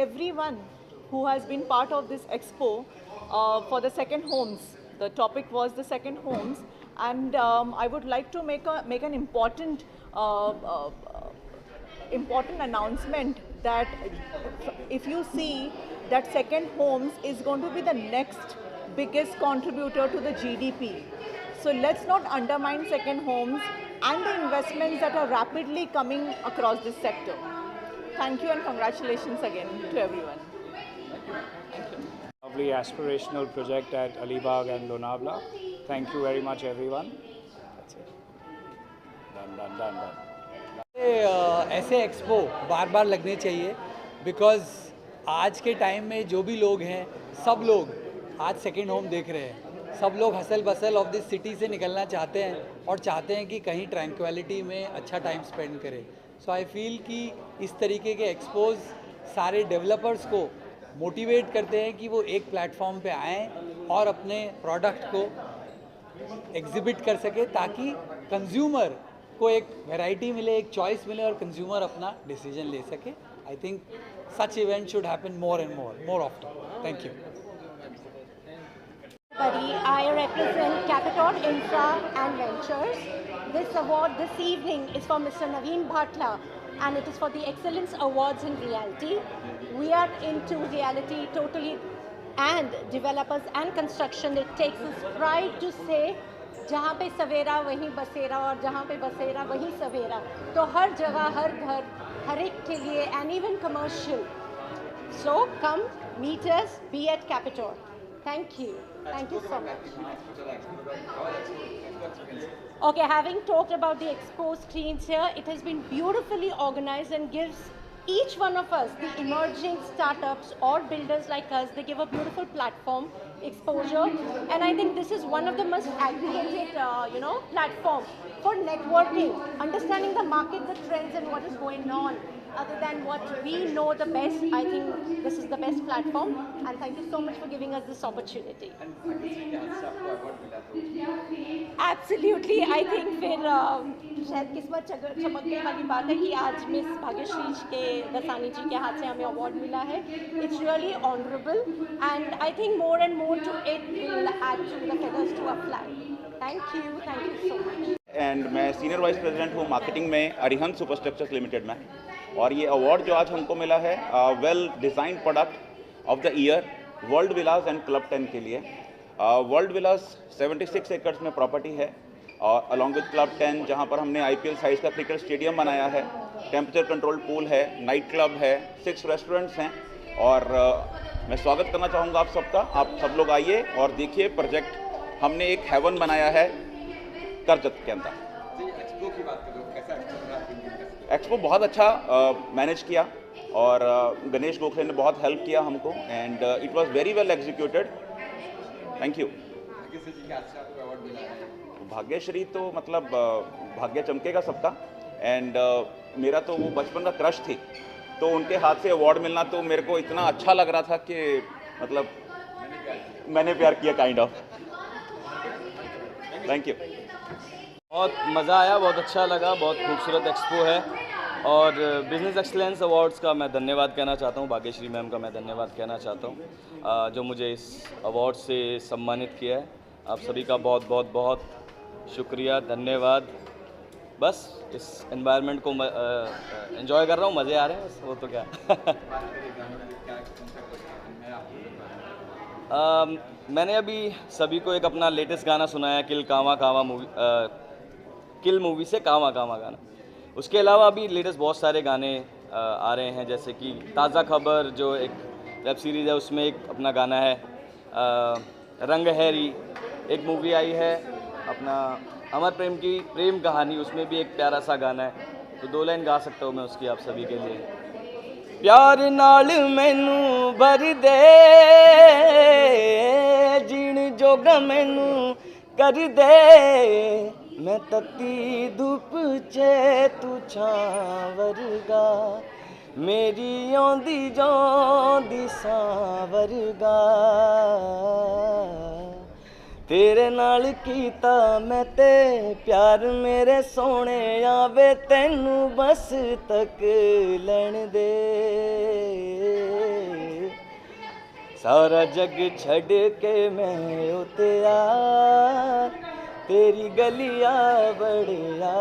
everyone who has been part of this expo for the second homes. The topic was the second homes, and I would like to make an important important announcement that if you see that second homes is going to be the next biggest contributor to the GDP. So let's not undermine second homes and the investments that are rapidly coming across this sector. Thank you and congratulations again to everyone. Thank you. Lovely aspirational project at Alibag and Lonavala. Thank you very much everyone. That's it. Done. ऐसे expo बार बार लगने चाहिए, because आज के time में जो भी लोग हैं, सब लोग आज सेकेंड होम देख रहे हैं। सब लोग hustle bustle of this city से निकलना चाहते हैं और चाहते हैं कि कहीं ट्रैंक्विलिटी में अच्छा टाइम स्पेंड करें। सो आई फील कि इस तरीके के एक्सपोज सारे डेवलपर्स को मोटिवेट करते हैं कि वो एक प्लेटफॉर्म पे आएँ और अपने प्रोडक्ट को एग्जिबिट कर सके, ताकि कंज्यूमर को एक वैरायटी मिले, एक चॉइस मिले और कंज्यूमर अपना डिसीजन ले सके। I think such event should happen more and more often. Thank you. I represent Capital Infra and Ventures. This award this evening is for Mr. Naveen Bhatla, and it is for the Excellence Awards in Reality. We are into reality totally, and developers and construction. It takes us pride to say, जहाँ पे सवेरा वहीं बसेरा और जहाँ पे बसेरा वहीं सवेरा। तो हर जगह, हर घर, हर एक के लिए, and even commercial. So come meet us, be at Capital. Thank you. Thank you so much. Okay, having talked about the expo screens here, it has been beautifully organized and gives each one of us, the emerging startups or builders like us, they give a beautiful platform, exposure, and I think this is one of the most aggregated, platform for networking, understanding the market, the trends, and what is going on. Other than what we know the best, I think this is the best platform, and thank you so much for giving us this opportunity. Absolutely, I think फिर शायद किस्मत चमकने वाली बात है कि आज miss Bhagyashree के दसानी जी के हाथ से हमें अवार्ड मिला है. It's really honorable, and I think more and more to it will add to the feathers to a flag. Thank you so much. And मैं सीनियर वाइस प्रेसिडेंट हूँ मार्केटिंग में अरिहंत सुपरस्ट्रक्चर्स लिमिटेड में, और ये अवार्ड जो आज हमको मिला है well design product of the year world Vilas and club 10 के लिए. वर्ल्ड विलास 76 एकड़ में प्रॉपर्टी है, और अलॉन्ग विद क्लब 10 जहाँ पर हमने IPL साइज का क्रिकेट स्टेडियम बनाया है, टेम्परेचर कंट्रोल पूल है, नाइट क्लब है, 6 रेस्टोरेंट्स हैं. और मैं स्वागत करना चाहूँगा आप सबका. आप सब लोग आइए और देखिए प्रोजेक्ट. हमने एक हेवन बनाया है करजत के अंदर. एक्सपो की बात करो, कैसा एक्सपो बहुत अच्छा मैनेज किया, और गणेश गोखले ने बहुत हेल्प किया हमको, and it was very well executed. Thank you. Bhagyashree तो मतलब भाग्य चमकेगा सबका, एंड मेरा तो वो बचपन का क्रश थी, तो उनके हाथ से अवार्ड मिलना तो मेरे को इतना अच्छा लग रहा था कि मतलब मैंने प्यार किया काइंड ऑफ. Thank you. बहुत मज़ा आया, बहुत अच्छा लगा, बहुत खूबसूरत एक्सपो है. और बिज़नेस एक्सलेंस अवार्ड्स का मैं धन्यवाद कहना चाहता हूँ, भाग्यश्री मैम का मैं धन्यवाद कहना चाहता हूँ जो मुझे इस अवार्ड से सम्मानित किया है. आप सभी का बहुत बहुत बहुत शुक्रिया, धन्यवाद. बस इस एनवायरनमेंट को एंजॉय कर रहा हूँ, मज़े आ रहे हैं बस, वो तो क्या. मैंने अभी सभी को एक अपना लेटेस्ट गाना सुनाया, किल मूवी से कावा कावा गाना. उसके अलावा अभी लेटेस्ट बहुत सारे गाने आ रहे हैं, जैसे कि ताज़ा खबर जो एक वेब सीरीज़ है, उसमें एक अपना गाना है. रंग हैरी एक मूवी आई है अपना अमर प्रेम की प्रेम कहानी, उसमें भी एक प्यारा सा गाना है, तो 2 लाइन गा सकता हूँ मैं उसकी आप सभी के लिए. प्यार नाल मैनू भर दे, जीण जोगा मैनू कर दे, मैं तत्ती धुप चे तू छावरगा, मेरी आंदी जांदी सावरगा, तेरे नाल कीता मैं ते प्यार मेरे सोने आवे तैनू बस तक लैण दे सारा जग छड़ के मैं ओ त्यार तेरी गलिया बड़िया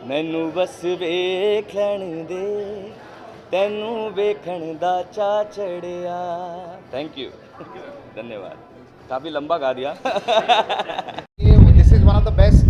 मैनू बस वेख लैण दे तैनू वेखण दा चा चढ़िया। थैंक यू धन्यवाद। काफ़ी लंबा गा दिया। This is one of the best,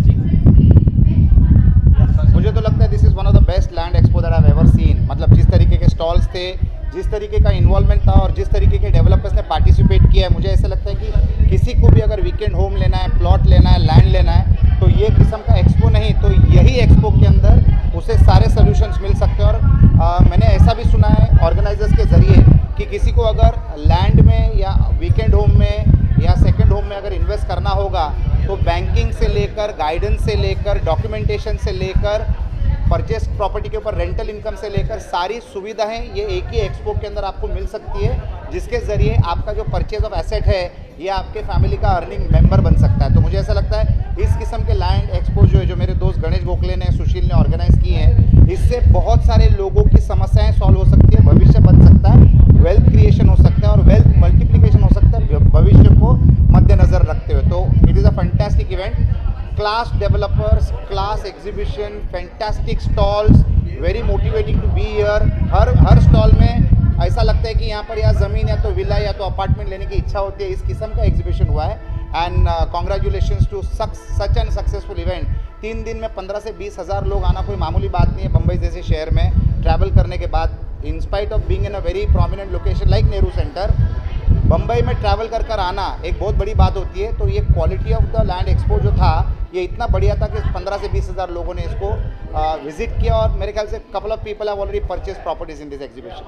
मुझे तो लगता है this is one of the best land expo that I have ever seen. मतलब जिस तरीके के स्टॉल्स थे, जिस तरीके का इन्वॉल्वमेंट था और जिस तरीके के डेवलपर्स ने पार्टिसिपेट किया है, मुझे ऐसा लगता है कि किसी को भी अगर वीकेंड होम लेना है, प्लॉट लेना है, लैंड लेना है, तो ये किस्म का एक्सपो नहीं तो यही एक्सपो के अंदर उसे सारे सोल्यूशंस मिल सकते हैं। और मैंने ऐसा भी सुना है ऑर्गेनाइजर्स के ज़रिए कि किसी को अगर लैंड में या वीकेंड होम में या सेकंड होम में अगर इन्वेस्ट करना होगा तो बैंकिंग से लेकर, गाइडेंस से लेकर, डॉक्यूमेंटेशन से लेकर, परचेस प्रॉपर्टी के ऊपर रेंटल इनकम से लेकर सारी सुविधाएं ये एक ही एक्सपो के अंदर आपको मिल सकती है, जिसके ज़रिए आपका जो परचेज ऑफ एसेट है ये आपके फैमिली का अर्निंग मेंबर बन सकता है। तो मुझे ऐसा लगता है इस किस्म के लैंड एक्सपो जो मेरे दोस्त गणेश गोखले ने, सुशील ने ऑर्गेनाइज किए हैं, इससे बहुत सारे लोगों की समस्याएं सॉल्व हो सकती है, भविष्य बन सकता है, वेल्थ क्रिएशन हो सकता है और वेल्थ मल्टीप्लिकेशन हो सकता है भविष्य को मद्देनज़र रखते हुए। तो it is a fantastic event, class developers, class exhibition, fantastic stalls, very motivating to be here. हर स्टॉल में ऐसा लगता है कि यहाँ पर या ज़मीन या तो विला या तो अपार्टमेंट लेने की इच्छा होती है। इस किस्म का एग्जीबिशन हुआ है and congratulations to such an successful event. 3 दिन में 15 से 20 हज़ार लोग आना कोई मामूली बात नहीं है। बम्बई जैसे शहर में ट्रैवल करने के बाद, in spite of being in a very prominent location like Nehru centre, Bombay में ट्रैवल कर आना एक बहुत बड़ी बात होती है। तो ये quality of the land expo जो था ये इतना बढ़िया था कि 15 से 20 हज़ार लोगों ने इसको विजिट किया और मेरे ख्याल से couple of people have already purchase properties in this exhibition.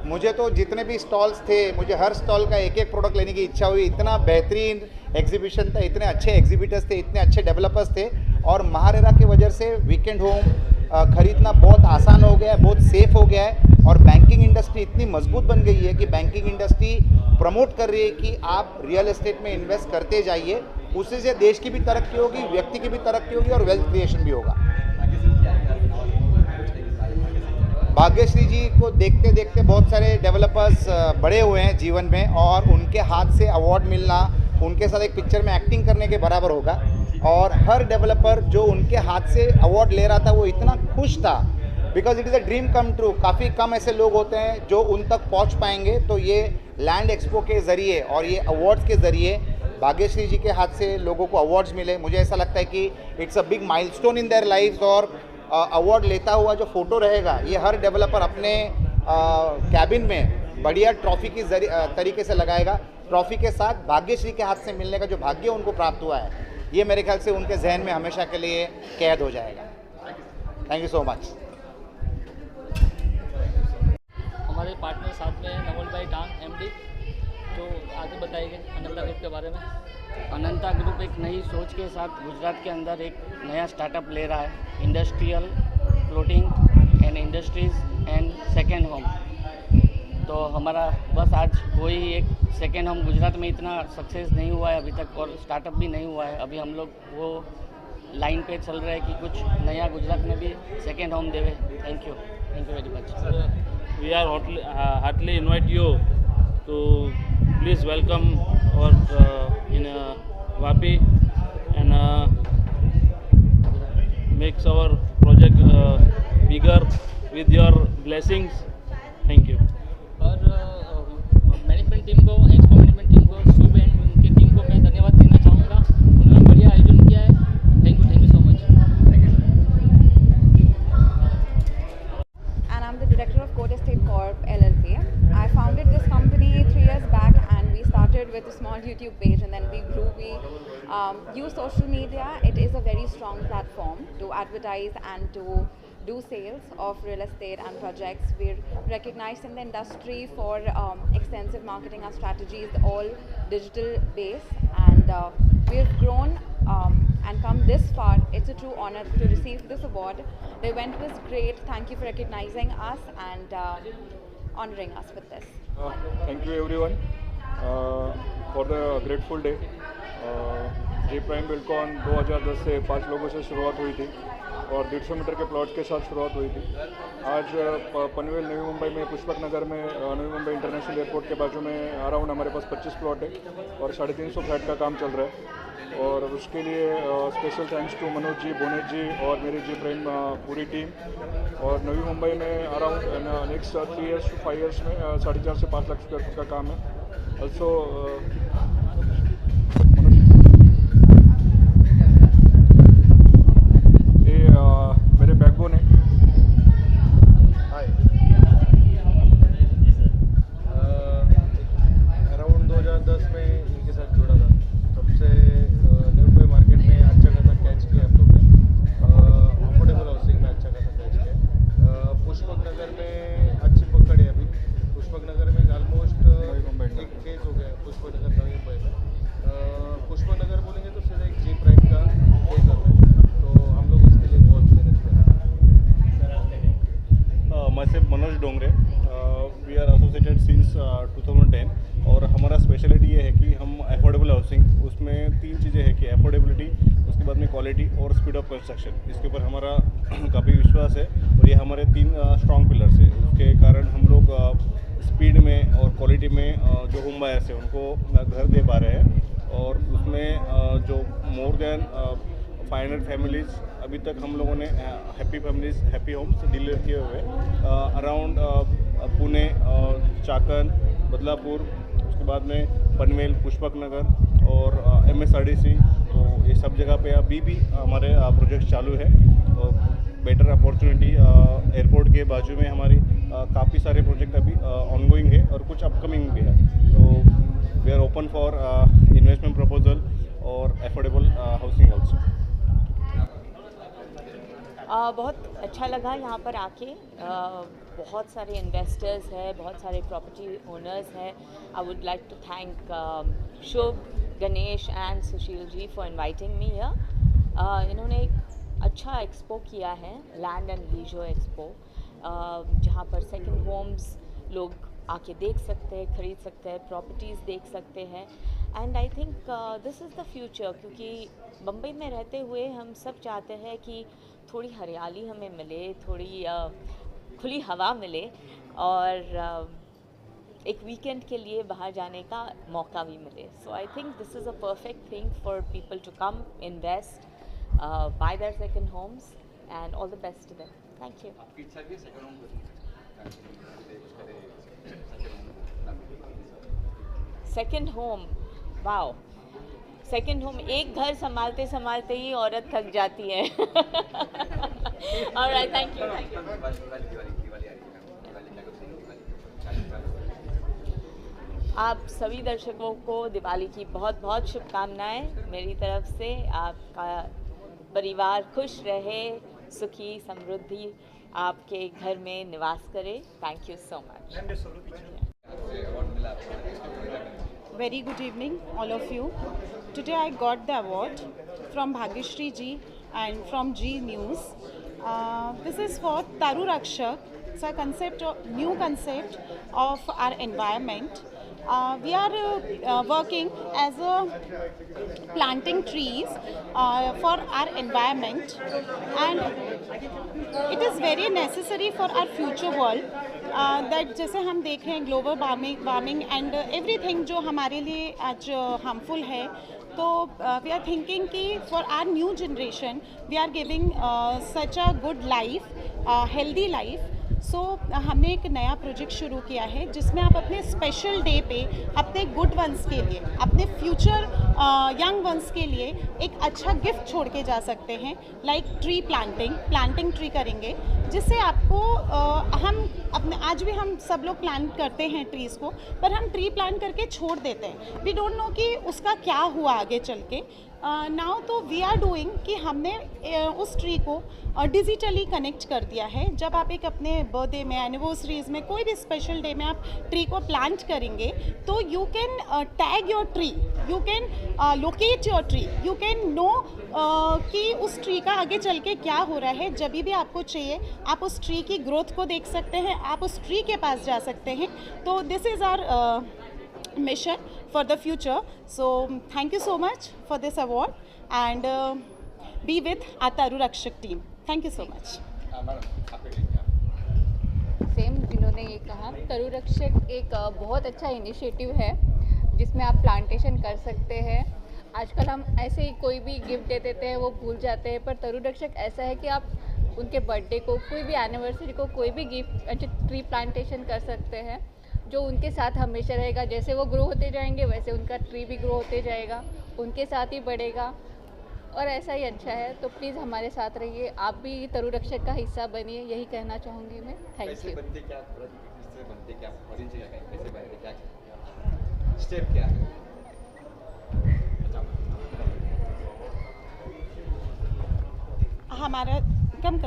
मुझे तो जितने भी स्टॉल्स थे, मुझे हर स्टॉल का एक एक प्रोडक्ट लेने की इच्छा हुई। इतना बेहतरीन एग्जीबिशन था, इतने अच्छे एग्जीबिटर्स थे, इतने अच्छे डेवलपर्स थे और महारेरा की वजह से वीकेंड होम खरीदना बहुत आसान हो गया है, बहुत सेफ हो गया है और बैंकिंग इंडस्ट्री इतनी मजबूत बन गई है कि बैंकिंग इंडस्ट्री प्रमोट कर रही है कि आप रियल एस्टेट में इन्वेस्ट करते जाइए। उससे से देश की भी तरक्की होगी, व्यक्ति की भी तरक्की होगी और वेल्थ क्रिएशन भी होगा। भाग्यश्री जी को देखते देखते बहुत सारे डेवलपर्स बड़े हुए हैं जीवन में और उनके हाथ से अवार्ड मिलना उनके साथ एक पिक्चर में एक्टिंग करने के बराबर होगा। और हर डेवलपर जो उनके हाथ से अवार्ड ले रहा था वो इतना खुश था because it is a dream come true. काफ़ी कम ऐसे लोग होते हैं जो उन तक पहुंच पाएंगे। तो ये लैंड एक्सपो के ज़रिए और ये अवार्ड्स के ज़रिए भाग्यश्री जी के हाथ से लोगों को अवार्ड्स मिले। मुझे ऐसा लगता है कि it's a big milestone in their lives और अवार्ड लेता हुआ जो फ़ोटो रहेगा ये हर डेवलपर अपने कैबिन में बढ़िया ट्रॉफी की तरीके से लगाएगा। ट्रॉफी के साथ भाग्यश्री के हाथ से मिलने का जो भाग्य उनको प्राप्त हुआ है ये मेरे ख्याल से उनके जहन में हमेशा के लिए कैद हो जाएगा। Thank you so much. हमारे पार्टनर साथ में नवल भाई डांग एमडी, तो आगे बताएंगे अनंता ग्रुप के बारे में। अनंता ग्रुप एक नई सोच के साथ गुजरात के अंदर एक नया स्टार्टअप ले रहा है, industrial floating and industries and second home. तो हमारा बस आज वही एक सेकेंड होम गुजरात में इतना सक्सेस नहीं हुआ है अभी तक और स्टार्टअप भी नहीं हुआ है। अभी हम लोग वो लाइन पे चल रहे हैं कि कुछ नया गुजरात में भी सेकेंड होम देवे। Thank you very much. We are heartly invite you to please welcome और in Vapi and makes our project bigger with your blessings. Thank you. और मैनेजमेंट टीम को, एक्सपो मैनेजमेंट टीम को, शुभ एंड उनकी team को मैं धन्यवाद देना चाहूँगा। उन्होंने बढ़िया आयोजन किया है। Thank you so much. And I'm the director of Code Estate Corp LLP. I founded this company 3 years back and we started with a small YouTube page and then we grew. We use social media. It is a very strong platform to advertise and to do sales of real estate and projects. We're recognized in the industry for extensive marketing. Our strategy is all digital based and we've grown and come this far. It's a true honor to receive this award. The event was great. Thank you for recognizing us and honoring us with this. Thank you everyone for the grateful day. G Prime Buildcon 2010 से 5 लोगों से शुरुआत हुई थी और 150 metre के plot के साथ शुरुआत हुई थी। आज पनवेल नवी मुंबई में पुष्पक नगर में नवी मुंबई इंटरनेशनल एयरपोर्ट के बाजू में अराउंड हमारे पास 25 प्लॉट है और 350 फ्लैट का काम चल रहा है और उसके लिए special thanks to Manoj ji, Bonet ji और मेरी जी प्राइम पूरी टीम। और नवी मुंबई में around next 3 years to 5 years में 4.5 से 5 लाख स्क्वायर फुट का काम है। ऑल्सो मेरे बैकबोन है। अराउंड 2010 में इनके साथ जुड़ा था, तब से नई मुंबई मार्केट में अच्छा खासा कैच किया हम लोग ने, अफोर्डेबल हाउसिंग में अच्छा खासा कैच किया। पुष्पक नगर में अच्छी पकड़ है अभी। पुष्पक नगर में ऑलमोस्ट एक फेज हो गया पुष्पक नगर नवी मुंबई में। पुष्पक नगर बोलेंगे तो सीधा एक जी प्राइम का फेज आता है, तो हम लोग उसके लिए बहुत मेहनत कर रहे हैं। myself Manoj Dongre, we are associated since 2010 और हमारा स्पेशलिटी ये है कि हम अफोर्डेबल हाउसिंग, उसमें 3 चीज़ें हैं कि अफोर्डेबिलिटी, उसके बाद में क्वालिटी और स्पीड ऑफ कंस्ट्रक्शन। इसके ऊपर हमारा काफ़ी विश्वास है और ये हमारे 3 स्ट्रॉन्ग पिलर्स है। उसके कारण हम लोग स्पीड में और क्वालिटी में जो होम बायर्स है उनको घर दे पा रहे हैं और उसमें जो मोर देन 500 फैमिलीज़ अभी तक हम लोगों ने happy families happy homes deliver किए हुए अराउंड पुणे, चाकन, बदलापुर, उसके बाद में पनवेल, पुष्पक नगर और MSRDC। तो ये सब जगह पे अभी भी हमारे प्रोजेक्ट चालू है और बेटर अपॉर्चुनिटी एयरपोर्ट के बाजू में हमारी काफ़ी सारे प्रोजेक्ट अभी ऑनगोइंग है और कुछ अपकमिंग भी है। तो we are open for investment proposal और अफोर्डेबल हाउसिंग ऑल्सो। बहुत अच्छा लगा यहाँ पर आके। बहुत सारे इन्वेस्टर्स हैं, बहुत सारे प्रॉपर्टी ओनर्स हैं। I would like to thank Shubh, Ganesh and Sushil ji for inviting me here. इन्होंने एक अच्छा एक्सपो किया है, लैंड एंड लीजर एक्सपो, जहाँ पर सेकंड होम्स लोग आके देख सकते हैं, ख़रीद सकते हैं, प्रॉपर्टीज़ देख सकते हैं। And I think this is the future, क्योंकि बम्बई में रहते हुए हम सब चाहते हैं कि थोड़ी हरियाली हमें मिले, थोड़ी खुली हवा मिले और एक वीकेंड के लिए बाहर जाने का मौका भी मिले। So I think this is a perfect thing for people to come, invest, buy their second homes and all the best to them. Thank you. Second home, wow, second home, एक घर संभालते संभालते ही औरत थक जाती है। Alright, thank you. आप सभी दर्शकों को दिवाली की बहुत बहुत शुभकामनाएं मेरी तरफ से। आपका परिवार खुश रहे, सुखी समृद्धि आपके घर में निवास करे। Thank you so much. Very good evening, all of you. Today I got the award from Bhagyashree ji and from G News. This is for Taru Rakshak. It's a new concept of our environment. We are working as a planting trees for our environment, and it is very necessary for our future world. That जैसे हम देख रहे हैं global warming and everything जो हमारे लिए आज harmful है, तो वी आर थिंकिंग कि for our new generation we are giving such a good life, healthy life. So हमने एक नया प्रोजेक्ट शुरू किया है जिसमें आप अपने स्पेशल डे पे अपने गुड वंस के लिए, अपने फ्यूचर यंग वंस के लिए एक अच्छा गिफ्ट छोड़ के जा सकते हैं। लाइक ट्री प्लांटिंग ट्री करेंगे, जिससे आपको हम अपने आज भी हम सब लोग प्लांट करते हैं ट्रीज़ को, पर हम ट्री प्लांट करके छोड़ देते हैं। वी डोंट नो कि उसका क्या हुआ आगे चल के। नाउ तो वी आर डूइंग कि हमने उस ट्री को डिजिटली कनेक्ट कर दिया है। जब आप एक अपने बर्थडे में, एनिवर्सरीज में, कोई भी स्पेशल डे में आप ट्री को प्लांट करेंगे तो you can tag your tree, you can locate your tree, you can know कि उस ट्री का आगे चल के क्या हो रहा है। जब भी आपको चाहिए आप उस ट्री की ग्रोथ को देख सकते हैं, आप उस ट्री के पास जा सकते हैं। तो this is our mission for the future. So thank you so much for this award and be with our Taru Rakshak team. Thank you so much. Same जिन्होंने ये कहा, तरु रक्षक एक बहुत अच्छा इनिशिएटिव है जिसमें आप प्लांटेशन कर सकते हैं। आजकल हम ऐसे ही कोई भी गिफ्ट दे देते हैं वो भूल जाते हैं, पर तरु रक्षक ऐसा है कि आप उनके बर्थडे को, कोई भी एनिवर्सरी को, कोई भी गिफ्ट ट्री प्लांटेशन कर सकते हैं जो उनके साथ हमेशा रहेगा। जैसे वो ग्रो होते जाएंगे वैसे उनका ट्री भी ग्रो होते जाएगा, उनके साथ ही बढ़ेगा और ऐसा ही अच्छा है। तो प्लीज़ हमारे साथ रहिए, आप भी तरु रक्षक का हिस्सा बनिए, यही कहना चाहूँगी मैं। Thank you. स्टेप क्या है? हमारा कम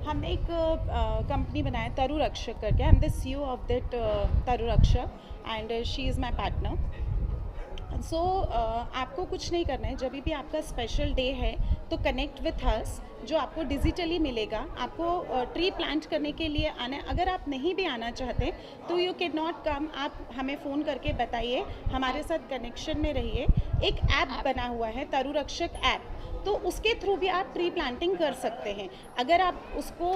हमने एक कंपनी बनाया तरु रक्षक करके। I am the CEO of that Taru Rakshak and she is my partner. So आपको कुछ नहीं करना है, जब भी आपका स्पेशल डे है तो कनेक्ट विथ अस, जो आपको डिजिटली मिलेगा। आपको ट्री प्लांट करने के लिए आना है। अगर आप नहीं भी आना चाहते तो यू कैन नॉट कम, आप हमें फ़ोन करके बताइए, हमारे साथ कनेक्शन में रहिए। एक ऐप बना हुआ है तरु रक्षक ऐप, तो उसके थ्रू भी आप ट्री प्लांटिंग कर सकते हैं। अगर आप उसको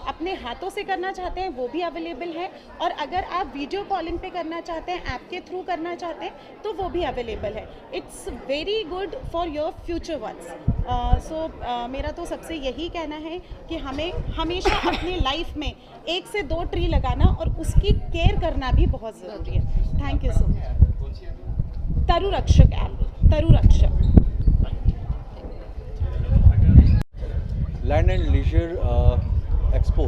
अपने हाथों से करना चाहते हैं वो भी अवेलेबल है, और अगर आप वीडियो कॉलिंग पे करना चाहते हैं, ऐप के थ्रू करना चाहते हैं तो वो भी अवेलेबल है। It's very good for your future ones. So मेरा तो सबसे यही कहना है कि हमें हमेशा अपनी लाइफ में 1 से 2 ट्री लगाना और उसकी केयर करना भी बहुत ज़रूरी है। Thank you so much. तरु रक्षक ऐप, तरु रक्षक। लैंड एंड लीजर एक्सपो,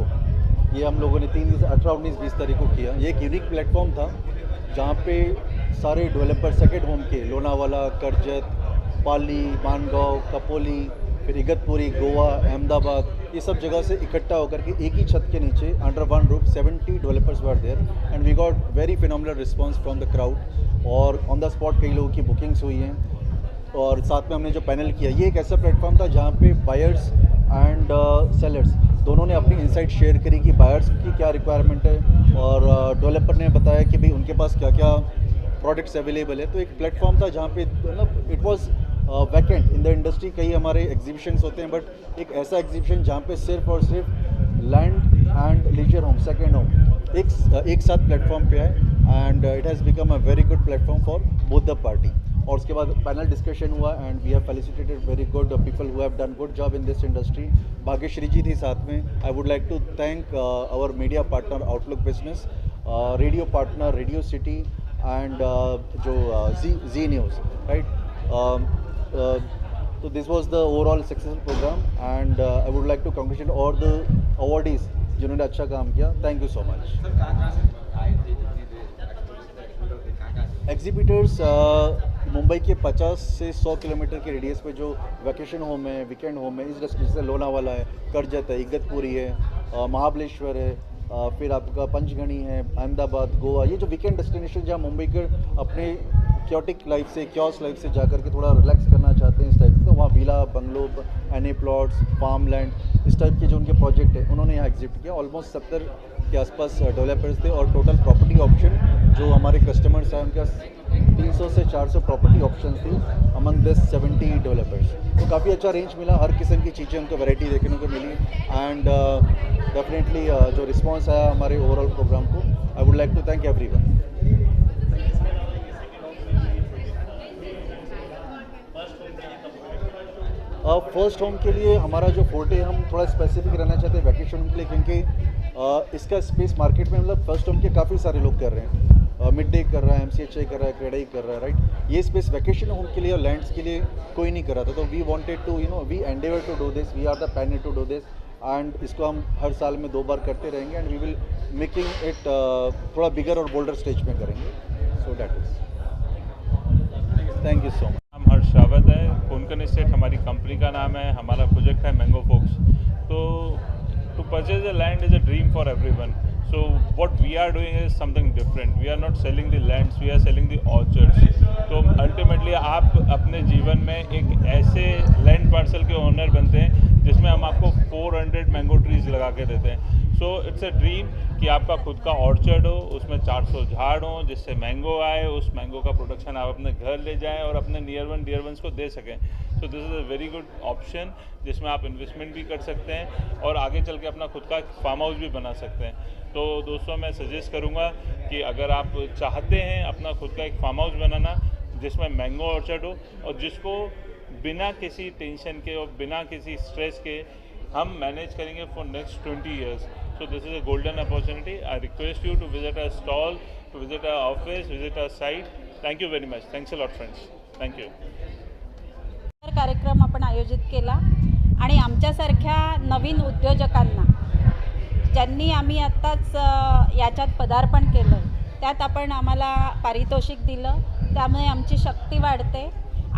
ये हम लोगों ने 18, 19, 20 तारीख को किया। ये एक यूनिक प्लेटफॉर्म था जहाँ पे सारे डेवलपर सेकेंड होम के, लोनावाला, करजत, पाली, मानगांव, कपोली, फिर इगतपुरी, गोवा, अहमदाबाद, ये सब जगह से इकट्ठा होकर के एक ही छत के नीचे under one roof 70 developers were there and we got very phenomenal response from the crowd. और ऑन द स्पॉट कई लोगों की बुकिंग्स हुई हैं। और साथ में हमने जो पैनल किया, ये एक ऐसा प्लेटफॉर्म था जहाँ पे बायर्स एंड सेलर्स दोनों ने अपनी इंसाइट शेयर करी कि बायर्स की क्या रिक्वायरमेंट है और डेवलपर ने बताया कि भाई उनके पास क्या क्या प्रोडक्ट्स अवेलेबल है। तो एक प्लेटफॉर्म था जहाँ पे मतलब it was vacant in the industry. कई हमारे एग्जीबिशंस होते हैं बट एक ऐसा एग्जीबिशन जहाँ पे सिर्फ और सिर्फ land and leisure home, second home एक साथ प्लेटफॉर्म पे है and it has become a very good platform for both the party. और उसके बाद पैनल डिस्कशन हुआ and we have felicitated very good people who have done good job in this industry. Bhagyashree ji थी साथ में। I would like to thank our media partner Outlook Business, radio partner Radio City and जो जी news, right. So this was the overall successful program and I would like to congratulate all the awardees जिन्होंने अच्छा काम किया। Thank you so much. Exhibitors Mumbai के 50 से 100 kilometre के radius पे जो वैकेशन होम है, वीकेंड होम है, इस डेस्टिनेशन से लोनावाला है, करजत है, इगतपुरी है, महाबलेश्वर है, फिर आपका पंचगणी है, अहमदाबाद, गोवा, ये जो वीकेंड डेस्टिनेशन जहाँ मुंबई के अपने क्योटिक लाइफ से, क्योस लाइफ से जा कर के थोड़ा रिलैक्स करना चाहते हैं इस टाइप, तो वहाँ villa, bungalow, NA plots, farm land, इस टाइप के जो उनके प्रोजेक्ट है उन्होंने यहाँ एग्जिबिट किया। ऑलमोस्ट 70 के आसपास डेवलपर्स थे और टोटल प्रॉपर्टी ऑप्शन जो हमारे कस्टमर्स हैं उनका 300 से 400 प्रॉपर्टी ऑप्शन थी अमंग दिस 70 डेवलपर्स। तो काफ़ी अच्छा रेंज मिला, हर किस्म की चीज़ें उनको वैरायटी देखने को मिली एंड डेफिनेटली जो रिस्पांस आया हमारे ओवरऑल प्रोग्राम को, I would like to thank everyone. First home के लिए हमारा जो फोर्टे, हम थोड़ा स्पेसिफिक रहना चाहते हैं वैकेशन होम के लिए, क्योंकि इसका स्पेस मार्केट में मतलब फर्स्ट होम के काफ़ी सारे लोग कर रहे हैं, मिड डे कर रहा है, MCHI कर रहा है, क्रेडाई कर रहा है, राइट। ये स्पेस वैकेशन होम के लिए और लैंड्स के लिए कोई नहीं कर रहा था, तो we wanted to we endeavour to do this, we are the panel to do this and इसको हम हर साल में 2 बार करते रहेंगे and we will making it थोड़ा बिगर और बोल्डर स्टेज में करेंगे। So that is thank you so much. नाम हर्ष रावत है, कोंकण एस्टेट हमारी कंपनी का नाम है, हमारा प्रोजेक्ट है मैंगो फोक्स। तो to purchase the land is a dream for everyone. So what we are doing is something different. We are not selling the lands, we are selling the orchards. तो ultimately आप अपने जीवन में एक ऐसे land parcel के owner बनते हैं जिसमें हम आपको 400 मैंगो ट्रीज लगा के देते हैं। सो इट्स अ ड्रीम कि आपका खुद का ऑर्चर्ड हो, उसमें 400 झाड़ हो, जिससे मैंगो आए, उस मैंगो का प्रोडक्शन आप अपने घर ले जाएं और अपने डियर वंस को दे सकें। So this is a very good option जिसमें आप इन्वेस्टमेंट भी कर सकते हैं और आगे चल के अपना खुद का फार्म हाउस भी बना सकते हैं। तो दोस्तों मैं सजेस्ट करूंगा कि अगर आप चाहते हैं अपना खुद का एक फार्म हाउस बनाना जिसमें मैंगो ऑर्चर्ड हो और जिसको बिना किसी टेंशन के और बिना किसी स्ट्रेस के हम मैनेज करेंगे for next 20 years, so this is a golden opportunity. I request you to visit our stall, to visit our office, visit our site. Thank you very much. Thanks a lot friends. Thank you. कार्यक्रम आपण आयोजित केला आणि आमच्यासारख्या नवीन उद्योजकांना ज्यांनी आम्ही आत्ताच याच्यात पदार्पण केलं त्यात आपण आम्हाला पारितोषिक दिलं, त्यामुळे आमची शक्ती वाढते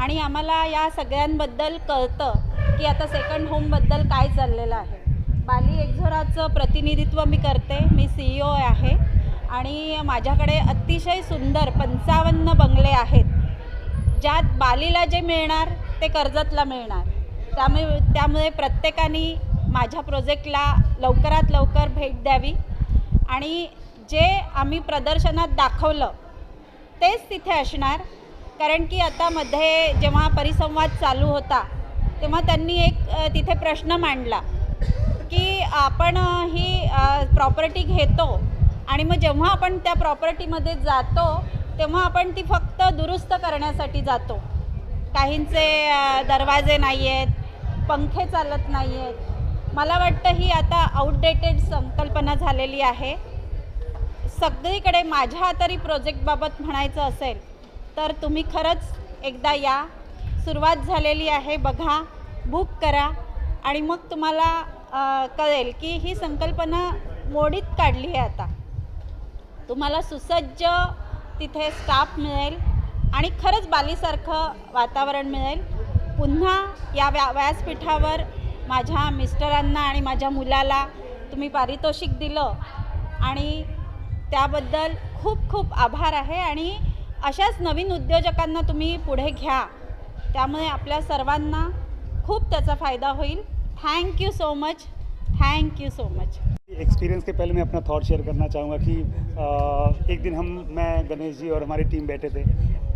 आणि आम्हाला या सगळ्यांबद्दल कळतं की आता सेकंड होमबद्दल काय चाललेलं आहे। बाली एक्झोराचं प्रतिनिधित्व मी करते, मी CEO आहे आणि माझ्याकडे अतिशय सुंदर 55 बंगले आहेत ज्यात बालीला जे मिळणार ते कर्जतला मिळणार। त्यामुळे प्रत्येकाने माझ्या प्रोजेक्टला लवकरात लवकर भेट द्यावी आणि जे आम्ही प्रदर्शनात दाखवलं तेच तिथे असणार, कारण की आता मध्ये जेव्हा परिसंवाद चालू होता तेव्हा त्यांनी एक तिथे प्रश्न मांडला की आपण ही प्रॉपर्टी घेतो आणि मग जेव्हा आपण त्या प्रॉपर्टीमध्ये जातो तेव्हा आपण ती फक्त दुरुस्त करण्यासाठी जातो। काहींचे दरवाजे नाही आहेत, पंखे चालत नाही आहेत। मला वाटतं ही आता आउटडेटेड संकल्पना झालेली आहे। सगळीकडे माझ्या तरी प्रोजेक्टबाबत म्हणायचं असेल तर तुम्ही खरंच एकदा या, सुरुवात झालेली आहे, बघा, बुक करा आणि मग तुम्हाला कळेल की ही संकल्पना मोडीत काढली आहे। आता तुम्हाला सुसज्ज तिथे स्टाफ मिळेल आणि खरंच बालीसारखं वातावरण मिळेल। पुन्हा या व्यासपीठावर माझ्या मिस्टरांना आणि माझ्या मुलाला तुम्ही पारितोषिक दिलं आणि त्याबद्दल खूप खूप आभार आहे आणि अशाच नवीन उद्योजकांना तुम्ही पुढे घ्या, त्यामुळे आपल्या सर्वांना खूप त्याचा फायदा होईल। Thank you so much, thank you so much. Experience के पहले मैं अपना थॉट शेयर करना चाहूँगा कि एक दिन मैं गणेश जी और हमारी टीम बैठे थे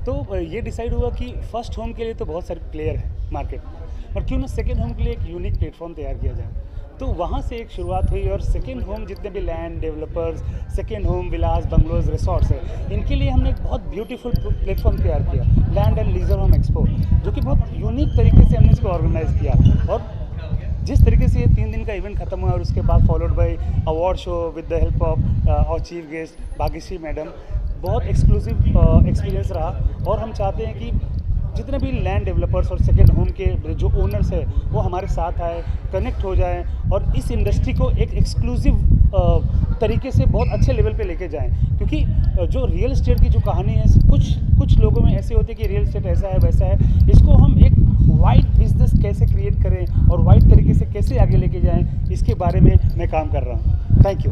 तो ये डिसाइड हुआ कि फर्स्ट होम के लिए तो बहुत सारे प्लेयर हैं मार्केट में, और क्यों ना सेकेंड होम के लिए एक यूनिक प्लेटफॉर्म तैयार किया जाए। तो वहाँ से एक शुरुआत हुई और सेकेंड होम जितने भी लैंड डेवलपर्स, सेकेंड होम विलास, बंगलोज, रिसोर्ट्स है, इनके लिए हमने एक बहुत ब्यूटीफुल प्लेटफॉर्म तैयार किया, land and leisure home expo, जो कि बहुत यूनिक तरीके से हमने इसको ऑर्गेनाइज़ किया। और जिस तरीके से ये 3 दिन का इवेंट खत्म हुआ और उसके बाद followed by award show with the help of our chief guest Bhagyashree madam, बहुत एक्सक्लूसिव एक्सपीरियंस रहा। और हम चाहते हैं कि जितने भी लैंड डेवलपर्स और सेकेंड होम के जो ओनर्स हैं वो हमारे साथ आए, कनेक्ट हो जाएं और इस इंडस्ट्री को एक एक्सक्लूसिव तरीके से बहुत अच्छे लेवल पे लेके जाएं। क्योंकि जो रियल एस्टेट की जो कहानी है, कुछ लोगों में ऐसे होते हैं कि रियल एस्टेट ऐसा है वैसा है, इसको हम एक वाइड बिजनेस कैसे क्रिएट करें और वाइड तरीके से कैसे आगे लेके जाएं, इसके बारे में मैं काम कर रहा हूँ। Thank you.